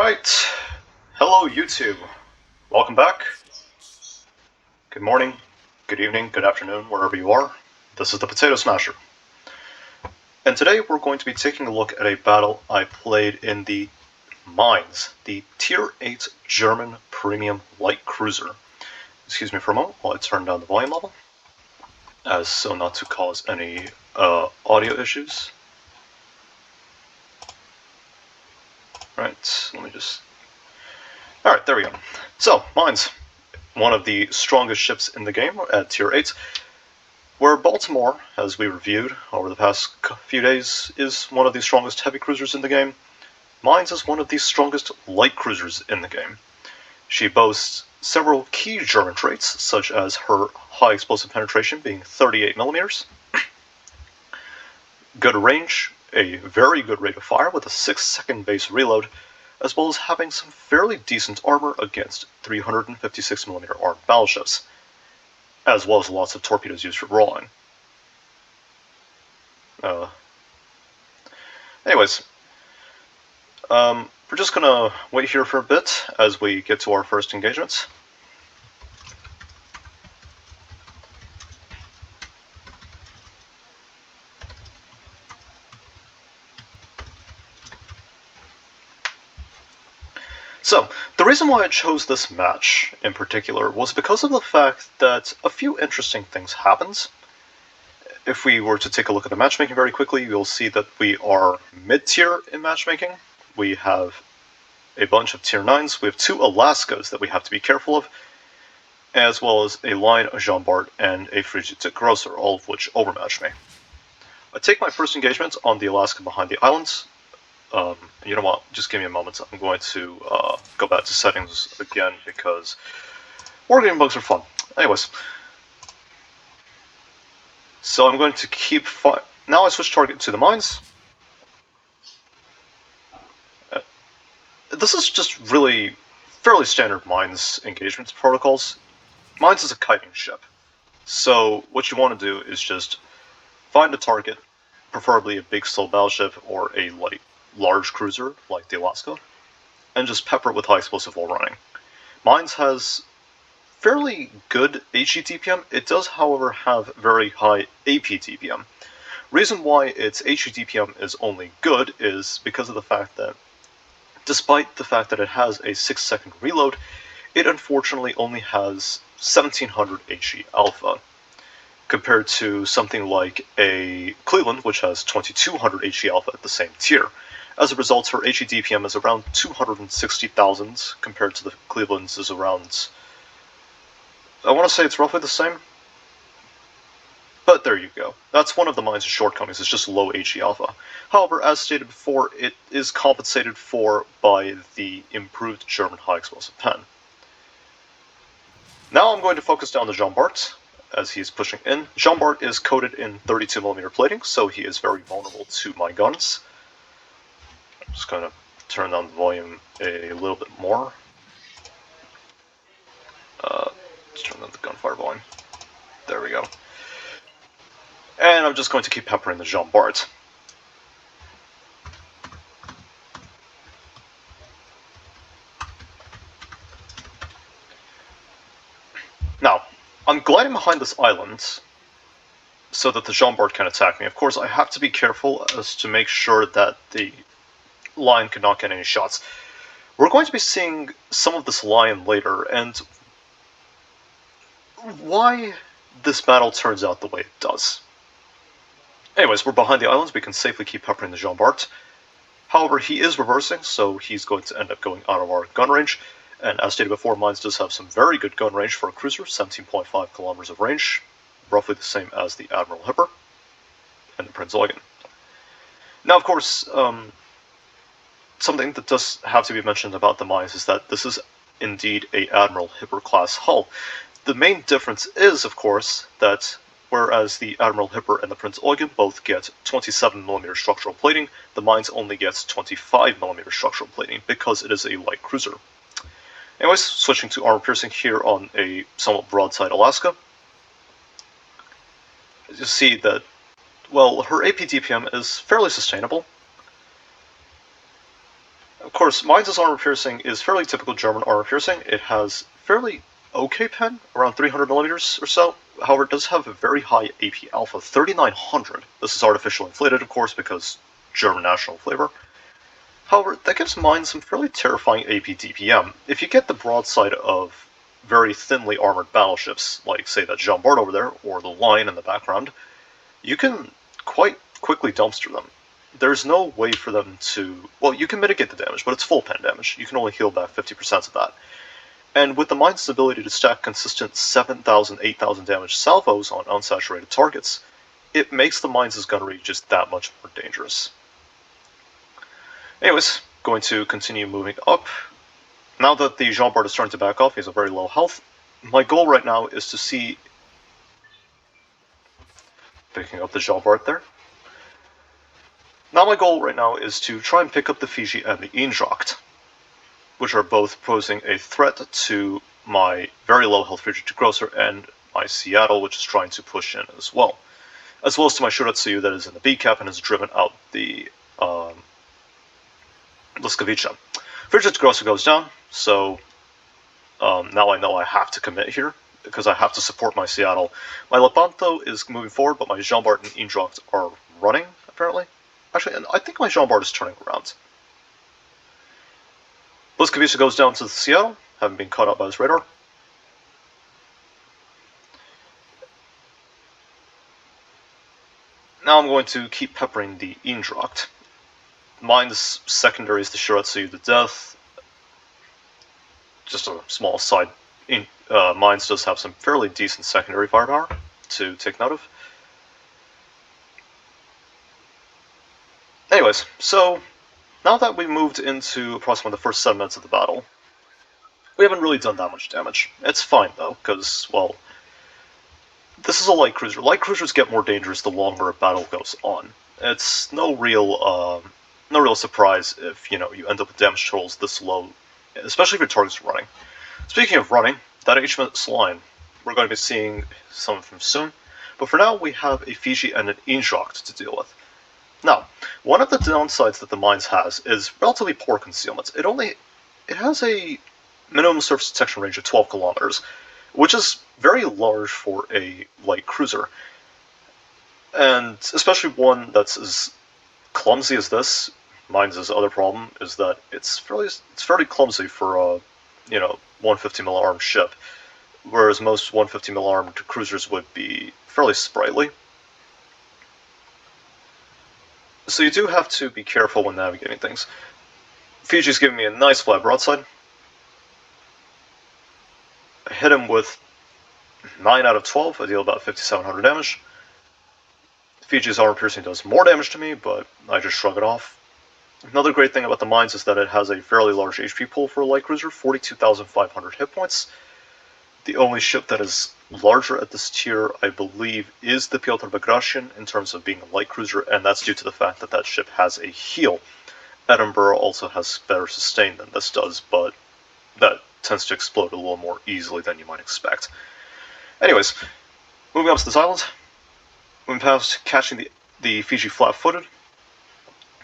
Alright, hello YouTube. Welcome back. Good morning, good evening, good afternoon, wherever you are. This is the Potato Smasher. And today we're going to be taking a look at a battle I played in the Mainz, the Tier 8 German Premium Light Cruiser. Excuse me for a moment while I turn down the volume level, as so not to cause any audio issues. Right, let me just... Alright, there we go. So, Mainz, one of the strongest ships in the game at Tier 8, where Baltimore, as we reviewed over the past few days, is one of the strongest heavy cruisers in the game. Mainz is one of the strongest light cruisers in the game. She boasts several key German traits, such as her high explosive penetration being 38mm, good range, a very good rate of fire with a 6-second base reload, as well as having some fairly decent armor against 356mm armed battleships, as well as lots of torpedoes used for rolling. Anyways, we're just gonna wait here for a bit as we get to our first engagements. So, the reason why I chose this match in particular was because of the fact that a few interesting things happened. If we were to take a look at the matchmaking very quickly, you'll see that we are mid-tier in matchmaking. We have a bunch of tier 9s, we have 2 Alaskas that we have to be careful of, as well as a Lion, a Jean Bart, and a Frigid Grosser, all of which overmatch me. I take my first engagement on the Alaska behind the islands. You know what, just give me a moment. I'm going to go back to settings again because wargaming bugs are fun. Anyways, so I'm going to keep now I switch target to the mines. This is just really fairly standard mines engagement protocols. Mainz is a kiting ship, so what you want to do is just find a target, preferably a big slow battleship or a large cruiser like the Alaska, and just pepper it with high explosive while running. Mainz has fairly good HE DPM. It does, however, have very high AP DPM. Reason why its HE DPM is only good is because of the fact that, despite the fact that it has a 6-second reload, it unfortunately only has 1700 HE alpha, compared to something like a Cleveland, which has 2200 HE alpha at the same tier. As a result, her HE DPM is around 260,000, compared to the Cleveland's is around... I want to say it's roughly the same. But there you go. That's one of the Mainz's shortcomings, it's just low HE alpha. However, as stated before, it is compensated for by the improved German high explosive pen. Now I'm going to focus down the Jean Bart as he's pushing in. Jean Bart is coated in 32mm plating, so he is very vulnerable to my guns. I'm just going to turn down the volume a little bit more. Let's turn down the gunfire volume. There we go. And I'm just going to keep peppering the Jean Bart. Now, I'm gliding behind this island so that the Jean Bart can attack me. Of course, I have to be careful as to make sure that the Lion cannot get any shots. We're going to be seeing some of this Lion later, and why this battle turns out the way it does. Anyways, we're behind the islands, we can safely keep peppering the Jean Bart. However, he is reversing, so he's going to end up going out of our gun range. And as stated before, Mainz does have some very good gun range for a cruiser, 17.5 kilometers of range, roughly the same as the Admiral Hipper and the Prinz Eugen. Now, of course, something that does have to be mentioned about the Mainz is that this is indeed a Admiral Hipper class hull. The main difference is, of course, that whereas the Admiral Hipper and the Prinz Eugen both get 27mm structural plating, the Mainz only gets 25mm structural plating because it is a light cruiser. Anyways, switching to armor piercing here on a somewhat broadside Alaska. As you see that, well, her AP DPM is fairly sustainable. Of course, Mainz's armor piercing is fairly typical German armor piercing. It has fairly okay pen, around 300 millimeters or so. However, it does have a very high AP alpha, 3900. This is artificially inflated, of course, because German national flavor. However, that gives Mainz some fairly terrifying AP DPM. If you get the broadside of very thinly armored battleships, like, say, that Jean Bart over there, or the Line in the background, you can quite quickly dumpster them. There's no way for them to... Well, you can mitigate the damage, but it's full pen damage. You can only heal back 50% of that. And with the Mainz's ability to stack consistent 7,000, 8,000 damage salvos on unsaturated targets, it makes the Mainz's gunnery just that much more dangerous. Anyways, going to continue moving up. Now that the Jean Bart is starting to back off, he has a very low health. My goal right now is to see... Picking up the Jean Bart there. Now my goal right now is to try and pick up the Fiji and the Eendracht, which are both posing a threat to my very low health Fiji Grosser and my Seattle, which is trying to push in as well as to my Shuratsuyu that is in the B cap and has driven out the Luskavica. Fiji Grosser goes down, so now I know I have to commit here, because I have to support my Seattle. My Lepanto is moving forward, but my Jean Bart and Eendracht are running, apparently. Actually, I think my Jean Bart is turning around. Luskavica goes down to the Seattle, having been caught up by his radar. Now I'm going to keep peppering the Eendracht. Mine's secondary is the Shiratsuyu to death. Just a small side. Mine's does have some fairly decent secondary firepower to take note of. Anyways, so now that we've moved into approximately the first 7 minutes of the battle, we haven't really done that much damage. It's fine though, because, well, this is a light cruiser. Light cruisers get more dangerous the longer a battle goes on. It's no real surprise if, you end up with damage totals this low, especially if your target's running. Speaking of running, that HMS line, we're going to be seeing some of them soon, but for now we have a Fiji and an Eendracht to deal with. Now, one of the downsides that the Mainz has is relatively poor concealment. It has a minimum surface detection range of 12 kilometers, which is very large for a light cruiser. And especially one that's as clumsy as this. Mainz's other problem is that it's fairly clumsy for a 150mm armed ship, whereas most 150mm armed cruisers would be fairly sprightly. So you do have to be careful when navigating things. Fiji's giving me a nice flat broadside. I hit him with 9 out of 12, I deal about 5,700 damage. Fiji's armor piercing does more damage to me, but I just shrug it off. Another great thing about the Mainz is that it has a fairly large HP pool for a light cruiser, 42,500 hit points. The only ship that is larger at this tier, I believe, is the Piotr Bagration in terms of being a light cruiser, and that's due to the fact that that ship has a heel. Edinburgh also has better sustain than this does, but that tends to explode a little more easily than you might expect. Anyways, moving up to this island, moving past catching the Fiji flat-footed,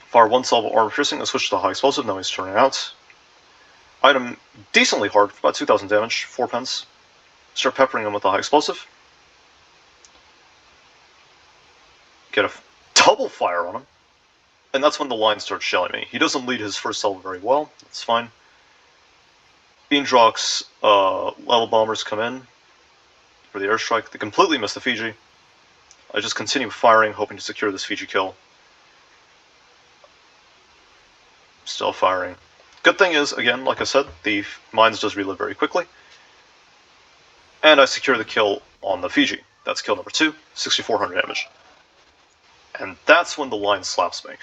fire one salvo armor piercing and switch to high explosive, now he's turning out. Item decently hard, about 2,000 damage, 4 pence. Start peppering him with a high explosive. Get a double fire on him. And that's when the line starts shelling me. He doesn't lead his first salvo very well, that's fine. Eendracht's level bombers come in for the airstrike. They completely miss the Fiji. I just continue firing, hoping to secure this Fiji kill. Still firing. Good thing is, again, like I said, the Mainz does reload very quickly. And I secure the kill on the Fiji. That's kill number 2, 6,400 damage. And that's when the line slaps me.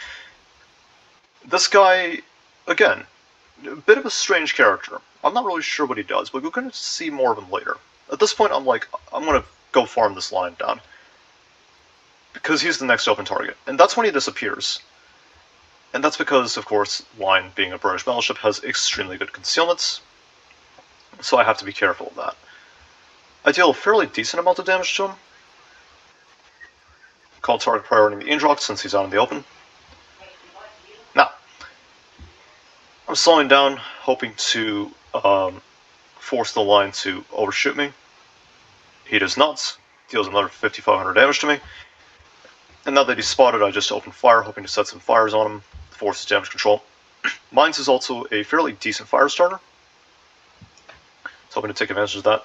This guy, again, a bit of a strange character. I'm not really sure what he does, but we're going to see more of him later. At this point, I'm like, I'm going to go farm this line down. Because he's the next open target. And that's when he disappears. And that's because, of course, Line, being a British battleship, has extremely good concealments. So I have to be careful of that. I deal a fairly decent amount of damage to him. Call target priority the Eendracht since he's out in the open. Now, I'm I'm slowing down, hoping to force the line to overshoot me. He does not. Deals another 5,500 damage to me. And now that he's spotted, I just open fire, hoping to set some fires on him, force his damage control. Mainz is also a fairly decent fire starter, so hoping to take advantage of that.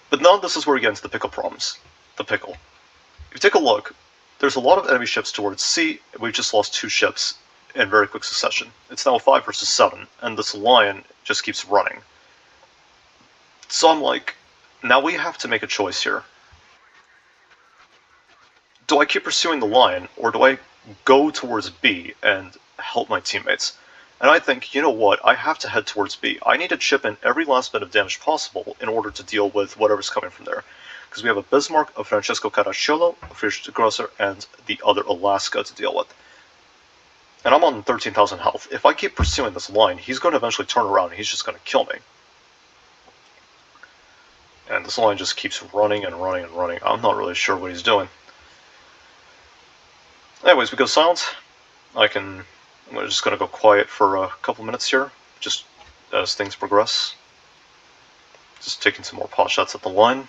But now this is where we get into the pickle problems. The pickle. If you take a look, there's a lot of enemy ships towards C, and we've just lost 2 ships in very quick succession. It's now 5 versus 7, and this line just keeps running. So I'm like, now we have to make a choice here. Do I keep pursuing the line, or do I go towards B and help my teammates? And I think, you know what, I have to head towards B. I need to chip in every last bit of damage possible in order to deal with whatever's coming from there. Because we have a Bismarck, a Francesco Caracciolo, a Friedrich Grosser, and the other Alaska to deal with. And I'm on 13,000 health. If I keep pursuing this line, he's going to eventually turn around and he's just going to kill me. And this line just keeps running and running and running. I'm not really sure what he's doing. Anyways, we go silent. I'm just going to go quiet for a couple minutes here, just as things progress. Just taking some more pot shots at the line.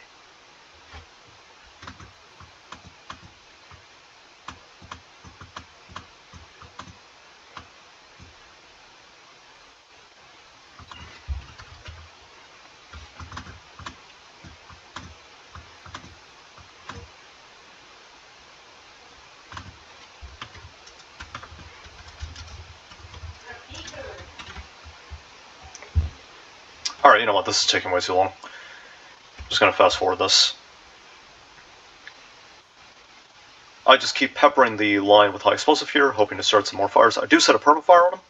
Alright, you know what, this is taking way too long. I'm just gonna fast forward this. I just keep peppering the line with high explosive here, hoping to start some more fires. I do set a perma-fire on him.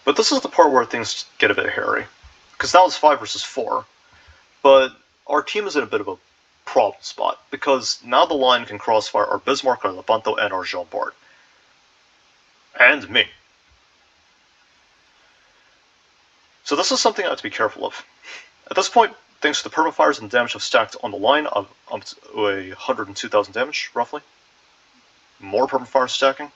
But this is the part where things get a bit hairy. Because now it's 5 versus 4. But our team is in a bit of a problem spot, because now the line can crossfire our Bismarck, our Lepanto, and our Jean Bart. And me. So this is something I have to be careful of. At this point, thanks to the permafires and damage I've stacked on the line, I'm up to 102,000 damage, roughly. More permafire stacking.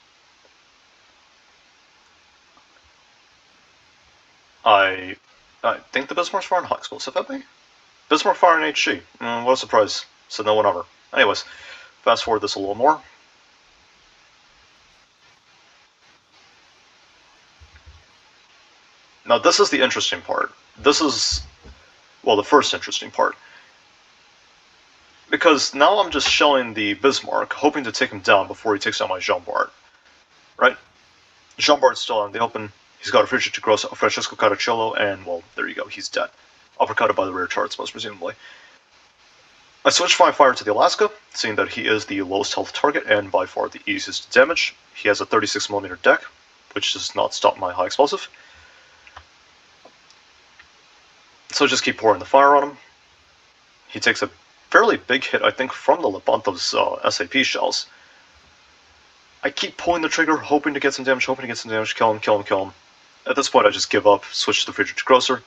I think the Bismarck's firing high explosive at me? Bismarck firing HG. What a surprise. Said no one ever. Anyways, fast forward this a little more. Now this is the interesting part. This is, well, the first interesting part. Because now I'm just shelling the Bismarck, hoping to take him down before he takes down my Jean Bart. Right? Jean Bart's still out in the open. He's got a Friedrich Gross, a Francesco Caracciolo, and, well, there you go, he's dead. Uppercutted by the rear turrets, most presumably. I switch my fire to the Alaska, seeing that he is the lowest health target and by far the easiest to damage. He has a 36mm deck, which does not stop my high explosive. So just keep pouring the fire on him. He takes a fairly big hit, I think, from the Lepanto's SAP shells. I keep pulling the trigger, hoping to get some damage, kill him, kill him, kill him. At this point, I just give up, switch to the Friedrich Grosser.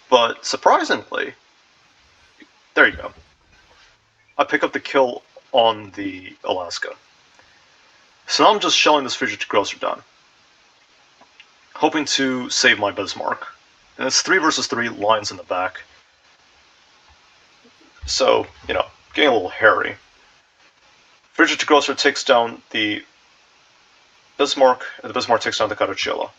But surprisingly, there you go. I pick up the kill on the Alaska. So now I'm just shelling this Friedrich Grosser down, hoping to save my Bismarck. And it's 3 versus 3, lines in the back. So, you know, getting a little hairy. Friedrich Grosser takes down the Bismarck, and the Bismarck takes down the Caracciolo.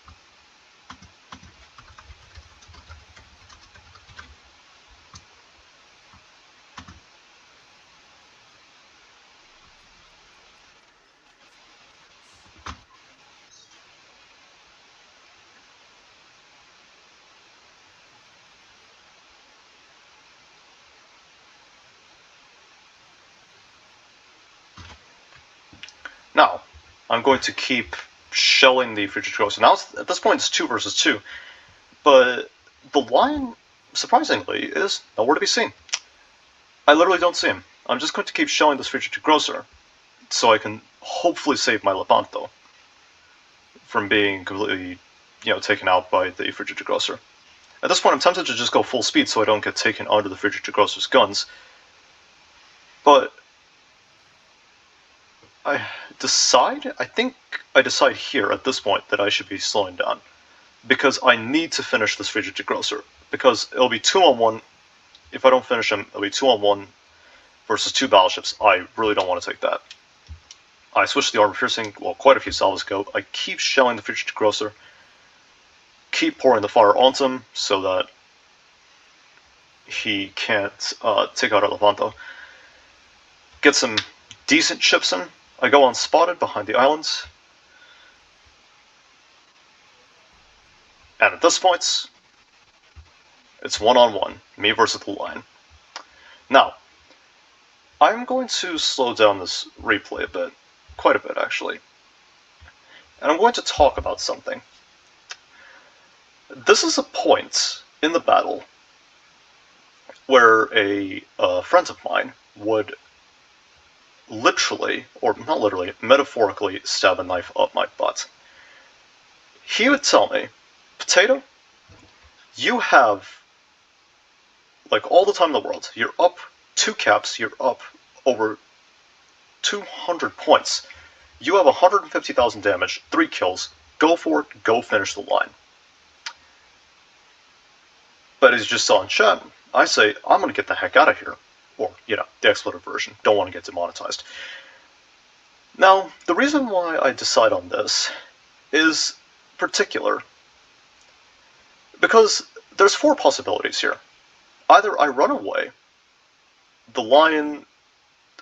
Now, I'm going to keep shelling the Friedrich Grosser. Now, at this point, it's 2 versus 2, but the line, surprisingly, is nowhere to be seen. I literally don't see him. I'm just going to keep shelling this Friedrich Grosser, so I can hopefully save my Lepanto from being completely, taken out by the Friedrich Grosser. At this point, I'm tempted to just go full speed so I don't get taken under the Friedrich Grosser's guns, but I think I decide here at this point that I should be slowing down. Because I need to finish this Friedrich Grosser. Because it'll be 2-on-1. If I don't finish him, it'll be 2-on-1 versus 2 battleships. I really don't want to take that. I switched to the armor piercing, well, quite a few salvos ago. I keep shelling the Friedrich Grosser. Keep pouring the fire onto him so that he can't take out Levanto. Get some decent chips in. I go unspotted behind the islands. And at this point, it's 1-on-1, me versus the line. Now, I'm going to slow down this replay a bit, quite a bit actually. And I'm going to talk about something. This is a point in the battle where a friend of mine would literally, or not literally, metaphorically stab a knife up my butt. He would tell me, Potato, you have, like, all the time in the world. You're up 2 caps, you're up over 200 points. You have 150,000 damage, 3 kills. Go for it, go finish the line. But as you just saw in chat, I say, I'm going to get the heck out of here. Or, you know, the expletive version. Don't want to get demonetized. Now, the reason why I decide on this is particular. Because there's 4 possibilities here. Either I run away, the lion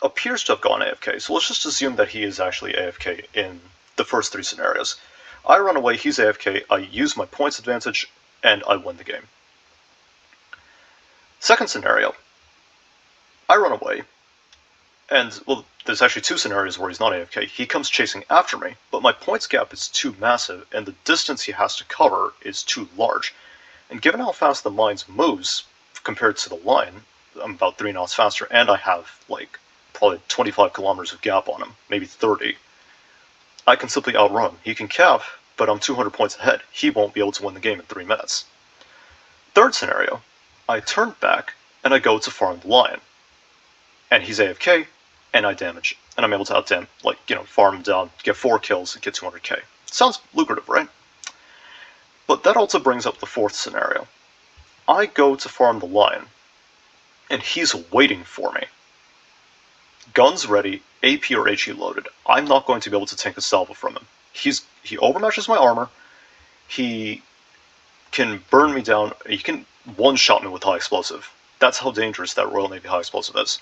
appears to have gone AFK, so let's just assume that he is actually AFK in the first 3 scenarios. I run away, he's AFK, I use my points advantage, and I win the game. Second scenario, I run away, and, well, there's actually 2 scenarios where he's not AFK. He comes chasing after me, but my points gap is too massive, and the distance he has to cover is too large. And given how fast the Mainz moves compared to the lion, I'm about 3 knots faster, and I have, like, probably 25 kilometers of gap on him, maybe 30. I can simply outrun him. He can cap, but I'm 200 points ahead. He won't be able to win the game in 3 minutes. Third scenario, I turn back, and I go to farm the lion. And he's AFK, and I damage. And I'm able to farm him down, get 4 kills, and get 200k. Sounds lucrative, right? But that also brings up the 4th scenario. I go to farm the lion, and he's waiting for me. Guns ready, AP or HE loaded. I'm not going to be able to tank a salvo from him. He overmatches my armor, he can burn me down, he can one-shot me with high explosive. That's how dangerous that Royal Navy high explosive is.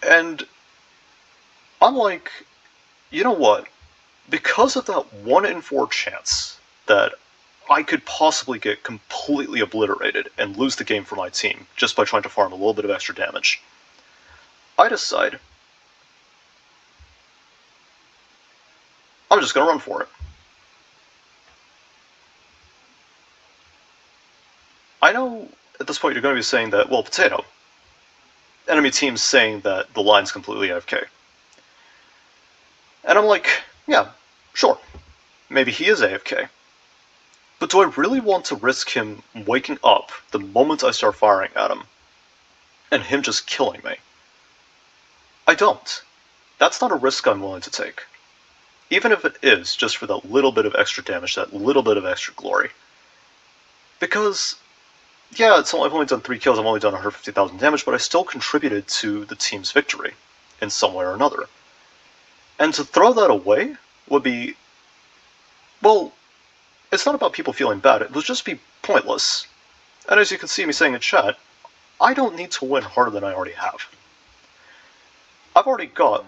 And I'm like, you know what? Because of that 1 in 4 chance that I could possibly get completely obliterated and lose the game for my team just by trying to farm a little bit of extra damage, I decide I'm just going to run for it. I know at this point you're going to be saying that, well, Potato, enemy team's saying that the line's completely AFK. And I'm like, yeah, sure, maybe he is AFK. But do I really want to risk him waking up the moment I start firing at him, and him just killing me? I don't. That's not a risk I'm willing to take. Even if it is just for that little bit of extra damage, that little bit of extra glory. Because, yeah, I've only done 3 kills, I've only done 150,000 damage, but I still contributed to the team's victory, in some way or another. And to throw that away would be, well, it's not about people feeling bad, it would just be pointless. And as you can see me saying in chat, I don't need to win harder than I already have. I've already got,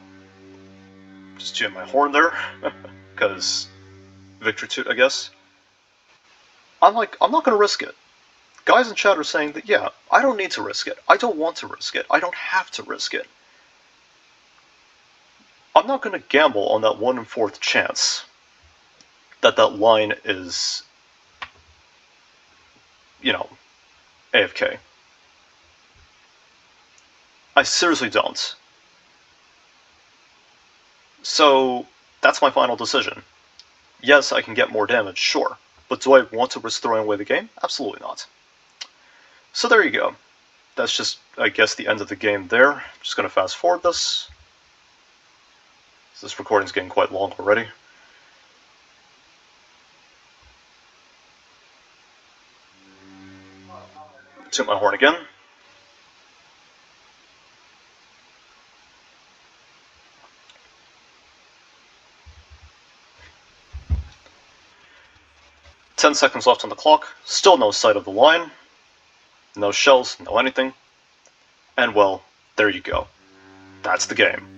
just tune my horn there, because victory toot, I guess. I'm like, I'm not going to risk it. Guys in chat are saying that, yeah, I don't need to risk it. I don't want to risk it. I don't have to risk it. I'm not going to gamble on that 1 in 4th chance that that line is, you know, AFK. I seriously don't. So, that's my final decision. Yes, I can get more damage, sure. But do I want to risk throwing away the game? Absolutely not. So there you go. That's just, I guess, the end of the game there. I'm just going to fast forward this. This recording's getting quite long already. Toot my horn again. "10 seconds left on the clock, still no sight of the line, no shells, no anything, and well, there you go. That's the game."